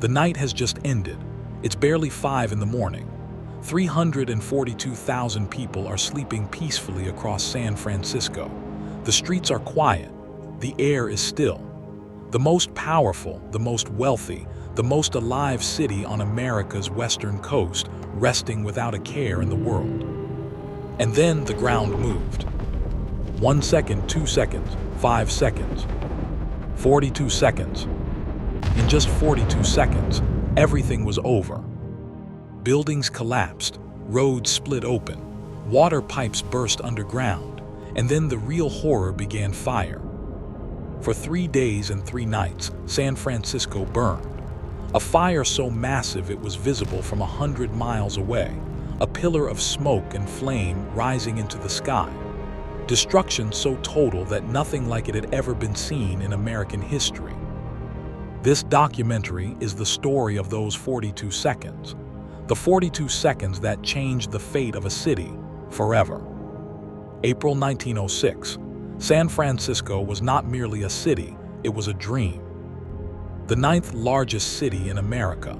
The night has just ended. It's barely 5 in the morning. 342,000 people are sleeping peacefully across San Francisco. The streets are quiet. The air is still. The most powerful, the most wealthy, the most alive city on America's western coast, resting without a care in the world. And then the ground moved. 1 second, 2 seconds, 5 seconds, 42 seconds. In just 42 seconds, everything was over. Buildings collapsed, roads split open, water pipes burst underground, and then the real horror began: fire. For 3 days and 3 nights, San Francisco burned. A fire so massive it was visible from 100 miles away, a pillar of smoke and flame rising into the sky. Destruction so total that nothing like it had ever been seen in American history. This documentary is the story of those 42 seconds. The 42 seconds that changed the fate of a city forever. April 1906. San Francisco was not merely a city, it was a dream. The 9th largest city in America,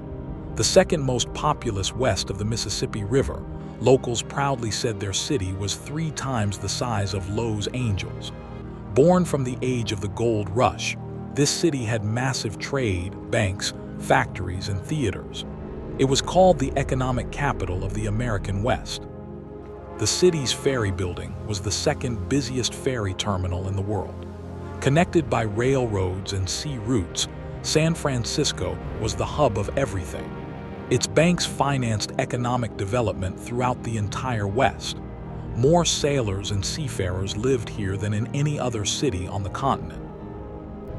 the second most populous west of the Mississippi River, locals proudly said their city was 3 times the size of Los Angeles. Born from the age of the gold rush, this city had massive trade, banks, factories, and theaters. It was called the economic capital of the American West. The city's ferry building was the second busiest ferry terminal in the world. Connected by railroads and sea routes, San Francisco was the hub of everything. Its banks financed economic development throughout the entire West. More sailors and seafarers lived here than in any other city on the continent.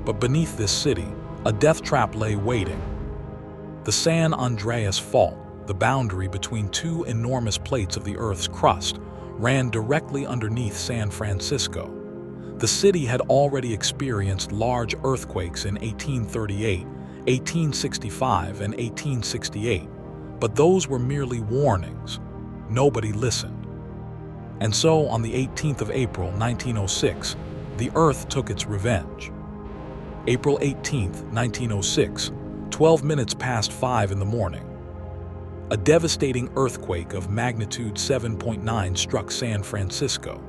But beneath this city, a death trap lay waiting. The San Andreas Fault, the boundary between 2 enormous plates of the Earth's crust, ran directly underneath San Francisco. The city had already experienced large earthquakes in 1838, 1865, and 1868, but those were merely warnings. Nobody listened. And so, on the 18th of April, 1906, the Earth took its revenge. April 18, 1906, 12 minutes past 5 in the morning. A devastating earthquake of magnitude 7.9 struck San Francisco.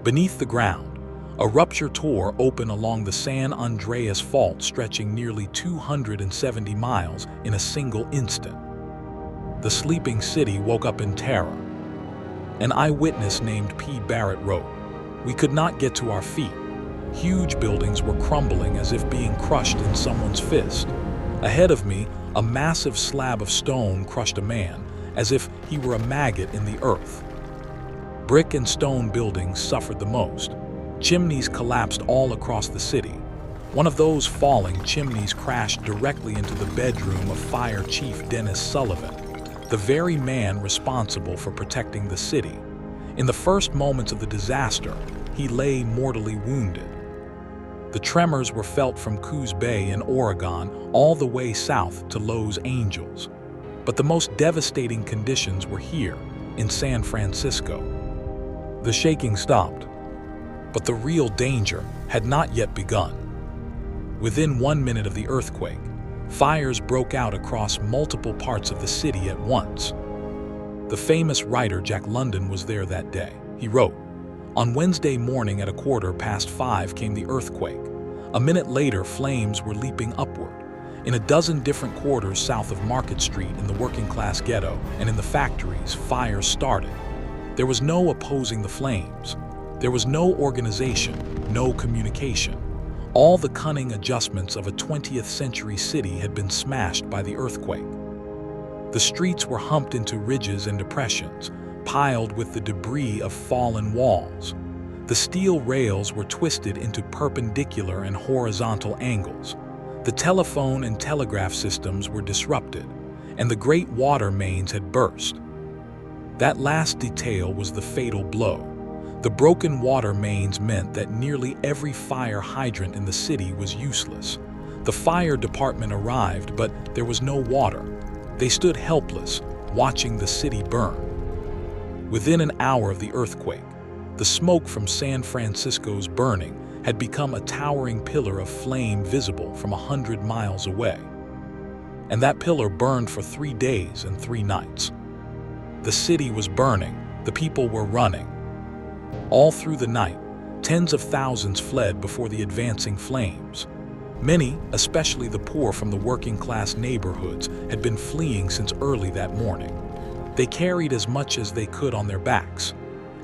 Beneath the ground, a rupture tore open along the San Andreas Fault, stretching nearly 270 miles in a single instant. The sleeping city woke up in terror. An eyewitness named P. Barrett wrote, "We could not get to our feet. Huge buildings were crumbling as if being crushed in someone's fist. Ahead of me, a massive slab of stone crushed a man, as if he were a maggot in the earth. Brick and stone buildings suffered the most. Chimneys collapsed all across the city. One of those falling chimneys crashed directly into the bedroom of Fire Chief Dennis Sullivan, the very man responsible for protecting the city. In the first moments of the disaster, he lay mortally wounded. The tremors were felt from Coos Bay in Oregon all the way south to Los Angeles. But the most devastating conditions were here, in San Francisco. The shaking stopped, but the real danger had not yet begun. Within 1 minute of the earthquake, fires broke out across multiple parts of the city at once. The famous writer Jack London was there that day. He wrote, "On Wednesday morning at 5:15 came the earthquake. A minute later, flames were leaping upward. In a dozen different quarters south of Market Street in the working-class ghetto and in the factories, fires started. There was no opposing the flames. There was no organization, no communication. All the cunning adjustments of a 20th century city had been smashed by the earthquake. The streets were humped into ridges and depressions, piled with the debris of fallen walls. The steel rails were twisted into perpendicular and horizontal angles. The telephone and telegraph systems were disrupted, and the great water mains had burst. That last detail was the fatal blow. The broken water mains meant that nearly every fire hydrant in the city was useless. The fire department arrived, but there was no water. They stood helpless, watching the city burn. Within an hour of the earthquake, the smoke from San Francisco's burning had become a towering pillar of flame visible from 100 miles away. and that pillar burned for 3 days and 3 nights. The city was burning, the people were running. All through the night, tens of thousands fled before the advancing flames. Many, especially the poor from the working-class neighborhoods, had been fleeing since early that morning. They carried as much as they could on their backs.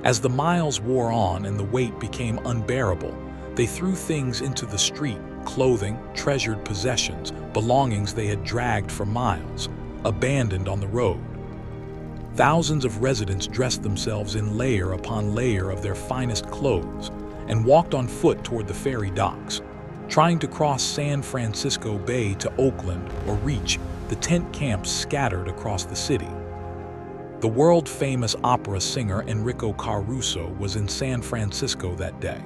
As the miles wore on and the weight became unbearable, they threw things into the street: clothing, treasured possessions, belongings they had dragged for miles, abandoned on the road. Thousands of residents dressed themselves in layer upon layer of their finest clothes and walked on foot toward the ferry docks, trying to cross San Francisco Bay to Oakland or reach the tent camps scattered across the city. The world-famous opera singer Enrico Caruso was in San Francisco that day.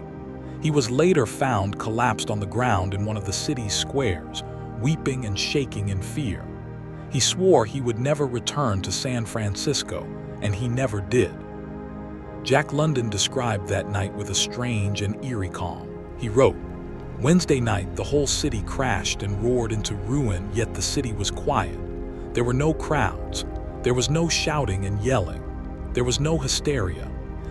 He was later found collapsed on the ground in one of the city's squares, weeping and shaking in fear. He swore he would never return to San Francisco, and he never did. Jack London described that night with a strange and eerie calm. He wrote, "Wednesday night, the whole city crashed and roared into ruin, yet the city was quiet. There were no crowds. There was no shouting and yelling. There was no hysteria.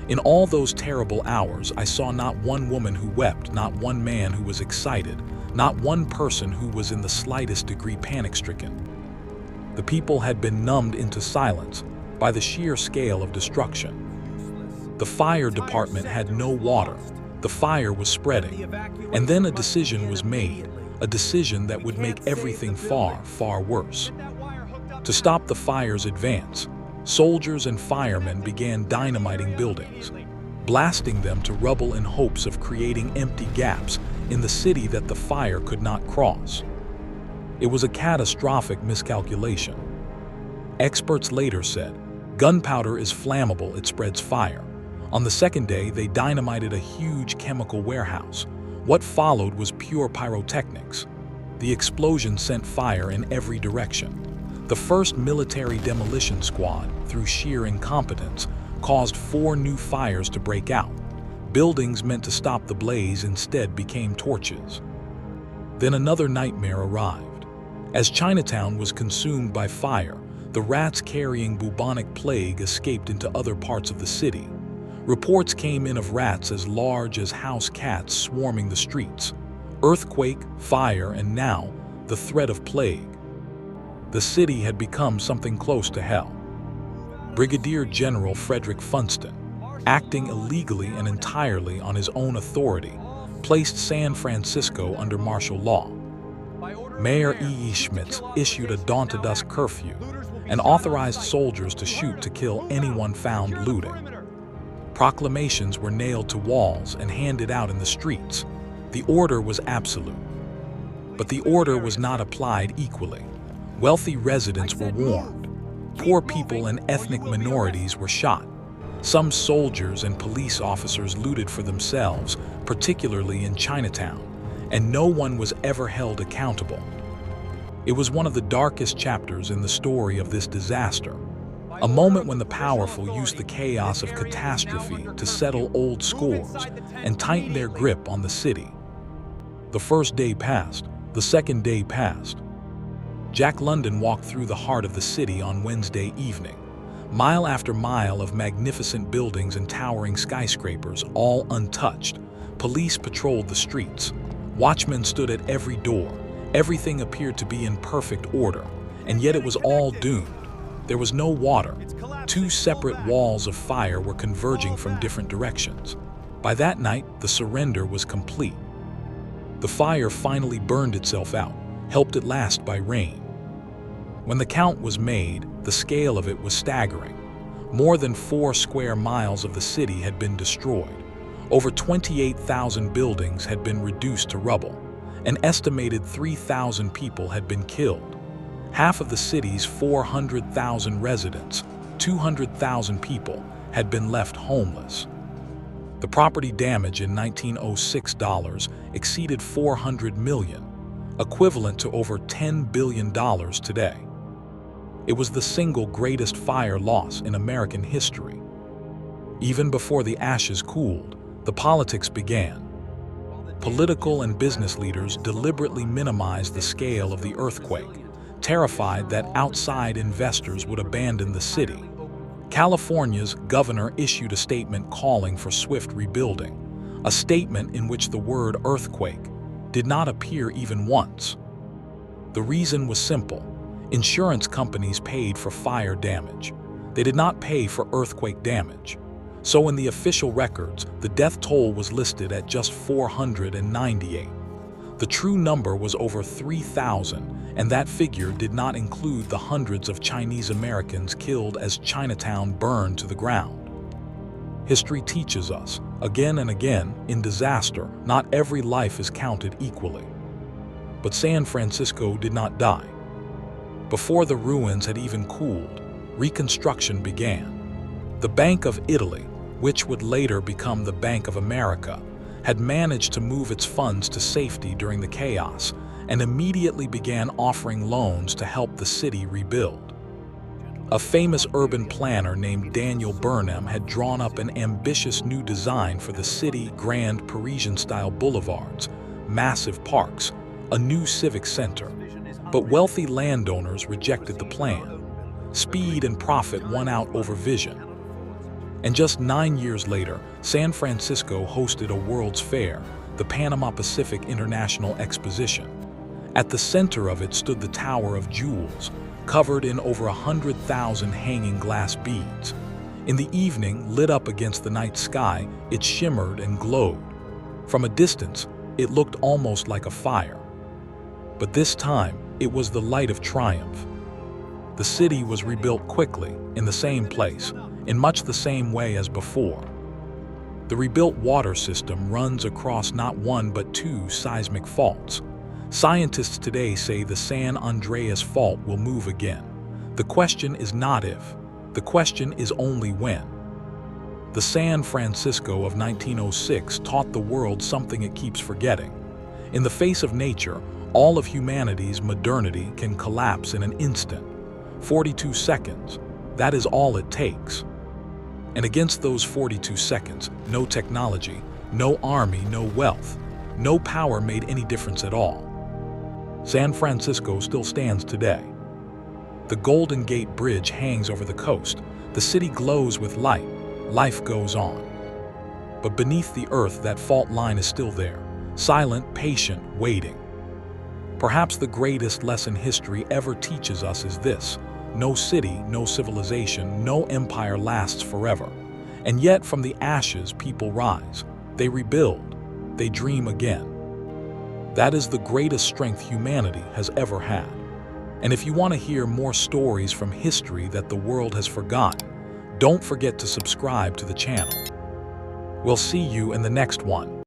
In all those terrible hours, I saw not one woman who wept, not one man who was excited, not one person who was in the slightest degree panic-stricken. The people had been numbed into silence by the sheer scale of destruction. The fire department had no water. The fire was spreading. And then a decision was made, a decision that would make everything far, far worse. To stop the fire's advance, soldiers and firemen began dynamiting buildings, blasting them to rubble in hopes of creating empty gaps in the city that the fire could not cross. It was a catastrophic miscalculation. Experts later said, gunpowder is flammable, it spreads fire. On the second day, they dynamited a huge chemical warehouse. What followed was pure pyrotechnics. The explosion sent fire in every direction. The first military demolition squad, through sheer incompetence, caused 4 new fires to break out. Buildings meant to stop the blaze instead became torches. Then another nightmare arrived. As Chinatown was consumed by fire, the rats carrying bubonic plague escaped into other parts of the city. Reports came in of rats as large as house cats swarming the streets. Earthquake, fire, and now the threat of plague. The city had become something close to hell. Brigadier General Frederick Funston, acting illegally and entirely on his own authority, placed San Francisco under martial law. Mayor E. Schmitz issued a dawn-to-dusk curfew and authorized soldiers to shoot to kill anyone found looting. Proclamations were nailed to walls and handed out in the streets. The order was absolute. But the order was not applied equally. Wealthy residents were warned. Poor people and ethnic minorities were shot. Some soldiers and police officers looted for themselves, particularly in Chinatown, and no one was ever held accountable. It was one of the darkest chapters in the story of this disaster, a moment when the powerful used the chaos of catastrophe to settle old scores and tighten their grip on the city. The first day passed, the second day passed. Jack London walked through the heart of the city on Wednesday evening. Mile after mile of magnificent buildings and towering skyscrapers, all untouched. Police patrolled the streets. Watchmen stood at every door. Everything appeared to be in perfect order, and yet it was all doomed. There was no water. 2 separate walls of fire were converging from different directions. By that night, the surrender was complete. The fire finally burned itself out, helped at last by rain. When the count was made, the scale of it was staggering. More than 4 square miles of the city had been destroyed. Over 28,000 buildings had been reduced to rubble. An estimated 3,000 people had been killed. Half of the city's 400,000 residents, 200,000 people, had been left homeless. The property damage in 1906 dollars exceeded $400 million, equivalent to over $10 billion today. It was the single greatest fire loss in American history. Even before the ashes cooled, the politics began. Political and business leaders deliberately minimized the scale of the earthquake, terrified that outside investors would abandon the city. California's governor issued a statement calling for swift rebuilding, a statement in which the word earthquake did not appear even once. The reason was simple. Insurance companies paid for fire damage. They did not pay for earthquake damage. So in the official records, the death toll was listed at just 498. The true number was over 3,000, and that figure did not include the hundreds of Chinese Americans killed as Chinatown burned to the ground. History teaches us, again and again, in disaster, not every life is counted equally. But San Francisco did not die. Before the ruins had even cooled, Reconstruction began. The Bank of Italy, which would later become the Bank of America, had managed to move its funds to safety during the chaos and immediately began offering loans to help the city rebuild. A famous urban planner named Daniel Burnham had drawn up an ambitious new design for the city: grand Parisian-style boulevards, massive parks, a new civic center. But wealthy landowners rejected the plan. Speed and profit won out over vision. And just 9 years later, San Francisco hosted a World's Fair, the Panama Pacific International Exposition. At the center of it stood the Tower of Jewels, covered in over 100,000 hanging glass beads. In the evening, lit up against the night sky, it shimmered and glowed. From a distance, it looked almost like a fire. But this time, it was the light of triumph. The city was rebuilt quickly, in the same place, in much the same way as before. The rebuilt water system runs across not one but two seismic faults. Scientists today say the San Andreas Fault will move again. The question is not if, the question is only when. The San Francisco of 1906 taught the world something it keeps forgetting. In the face of nature, all of humanity's modernity can collapse in an instant. 42 seconds, that is all it takes. And against those 42 seconds, no technology, no army, no wealth, no power made any difference at all. San Francisco still stands today. The Golden Gate Bridge hangs over the coast. The city glows with light. Life goes on. But beneath the earth, that fault line is still there, silent, patient, waiting. Perhaps the greatest lesson history ever teaches us is this: no city, no civilization, no empire lasts forever. And yet from the ashes people rise. They rebuild. They dream again. That is the greatest strength humanity has ever had. And if you want to hear more stories from history that the world has forgotten, don't forget to subscribe to the channel. We'll see you in the next one.